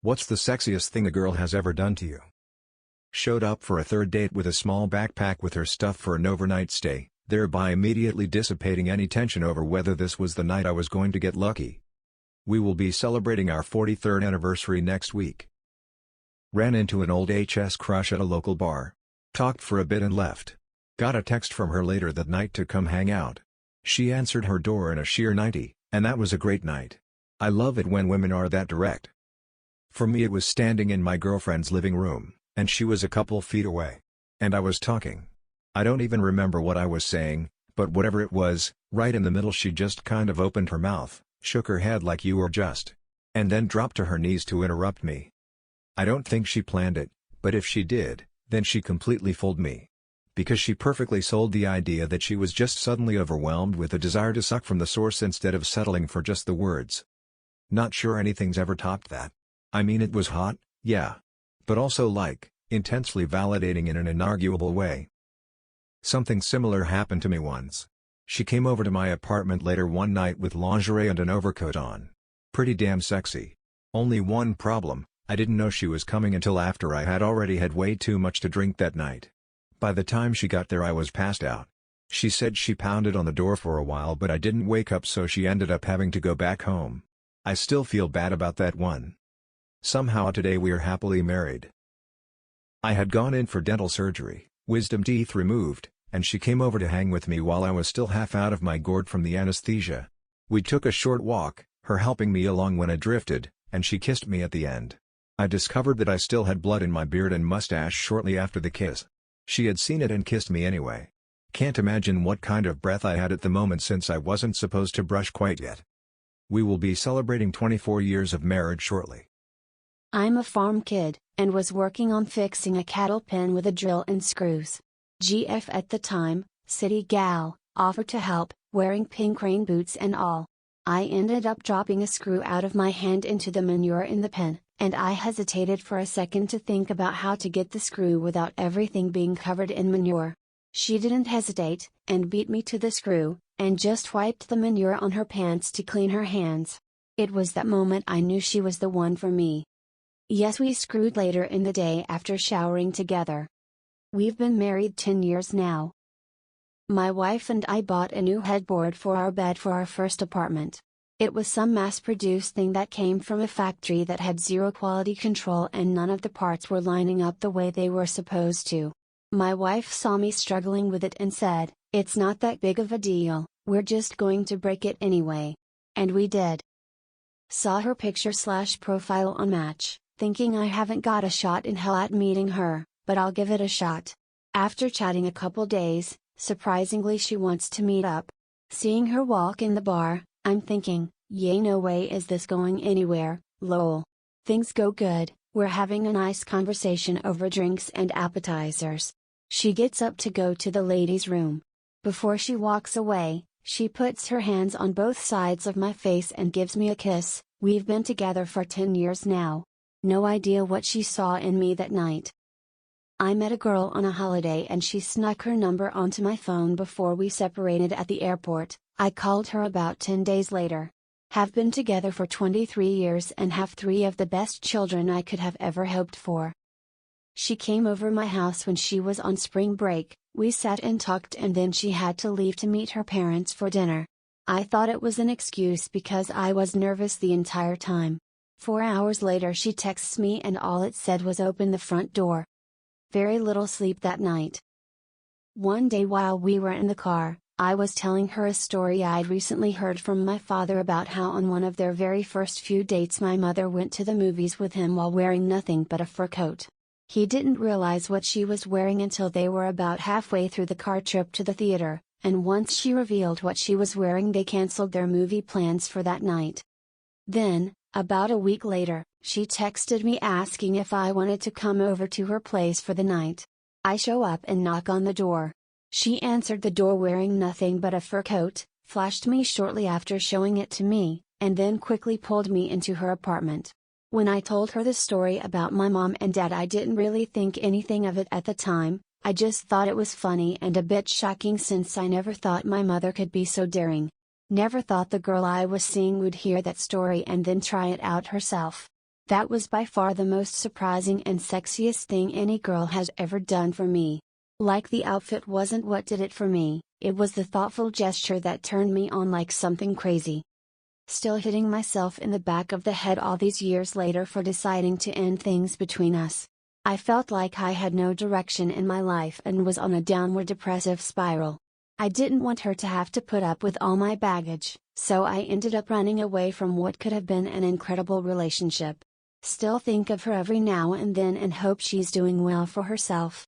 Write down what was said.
What's the sexiest thing a girl has ever done to you? Showed up for a third date with a small backpack with her stuff for an overnight stay, thereby immediately dissipating any tension over whether this was the night I was going to get lucky. We will be celebrating our 43rd anniversary next week. Ran into an old HS crush at a local bar. Talked for a bit and left. Got a text from her later that night to come hang out. She answered her door in a sheer 90, and that was a great night. I love it when women are that direct. For me, it was standing in my girlfriend's living room, and she was a couple feet away. And I was talking. I don't even remember what I was saying, but whatever it was, right in the middle she just kind of opened her mouth, shook her head like you were just, and then dropped to her knees to interrupt me. I don't think she planned it, but if she did, then she completely fooled me. Because she perfectly sold the idea that she was just suddenly overwhelmed with a desire to suck from the source instead of settling for just the words. Not sure anything's ever topped that. I mean, it was hot, yeah. But also intensely validating in an inarguable way. Something similar happened to me once. She came over to my apartment later one night with lingerie and an overcoat on. Pretty damn sexy. Only one problem, I didn't know she was coming until after I had already had way too much to drink that night. By the time she got there I was passed out. She said she pounded on the door for a while but I didn't wake up, so she ended up having to go back home. I still feel bad about that one. Somehow today we're happily married. I had gone in for dental surgery, wisdom teeth removed, and she came over to hang with me while I was still half out of my gourd from the anesthesia. We took a short walk, her helping me along when I drifted, and she kissed me at the end. I discovered that I still had blood in my beard and mustache shortly after the kiss. She had seen it and kissed me anyway. Can't imagine what kind of breath I had at the moment since I wasn't supposed to brush quite yet. We will be celebrating 24 years of marriage shortly. I'm a farm kid, and was working on fixing a cattle pen with a drill and screws. GF at the time, city gal, offered to help, wearing pink rain boots and all. I ended up dropping a screw out of my hand into the manure in the pen, and I hesitated for a second to think about how to get the screw without everything being covered in manure. She didn't hesitate, and beat me to the screw, and just wiped the manure on her pants to clean her hands. It was that moment I knew she was the one for me. Yes, we screwed later in the day after showering together. We've been married 10 years now. My wife and I bought a new headboard for our bed for our first apartment. It was some mass-produced thing that came from a factory that had zero quality control and none of the parts were lining up the way they were supposed to. My wife saw me struggling with it and said, "It's not that big of a deal, we're just going to break it anyway." And we did. Saw her picture/profile on Match, thinking I haven't got a shot in hell at meeting her, but I'll give it a shot. After chatting a couple days, surprisingly she wants to meet up. Seeing her walk in the bar, I'm thinking, yay, no way is this going anywhere, lol. Things go good, we're having a nice conversation over drinks and appetizers. She gets up to go to the ladies' room. Before she walks away, she puts her hands on both sides of my face and gives me a kiss. We've been together for 10 years now. No idea what she saw in me that night. I met a girl on a holiday and she snuck her number onto my phone before we separated at the airport. I called her about 10 days later. Have been together for 23 years and have 3 of the best children I could have ever hoped for. She came over my house when she was on spring break, we sat and talked and then she had to leave to meet her parents for dinner. I thought it was an excuse because I was nervous the entire time. 4 hours later she texts me and all it said was "open the front door." Very little sleep that night. One day while we were in the car, I was telling her a story I'd recently heard from my father about how on one of their very first few dates my mother went to the movies with him while wearing nothing but a fur coat. He didn't realize what she was wearing until they were about halfway through the car trip to the theater, and once she revealed what she was wearing they canceled their movie plans for that night. Then, about a week later, she texted me asking if I wanted to come over to her place for the night. I show up and knock on the door. She answered the door wearing nothing but a fur coat, flashed me shortly after showing it to me, and then quickly pulled me into her apartment. When I told her the story about my mom and dad, I didn't really think anything of it at the time. I just thought it was funny and a bit shocking since I never thought my mother could be so daring. Never thought the girl I was seeing would hear that story and then try it out herself. That was by far the most surprising and sexiest thing any girl has ever done for me. Like the outfit wasn't what did it for me, it was the thoughtful gesture that turned me on like something crazy. Still hitting myself in the back of the head all these years later for deciding to end things between us. I felt like I had no direction in my life and was on a downward depressive spiral. I didn't want her to have to put up with all my baggage, so I ended up running away from what could have been an incredible relationship. Still think of her every now and then and hope she's doing well for herself.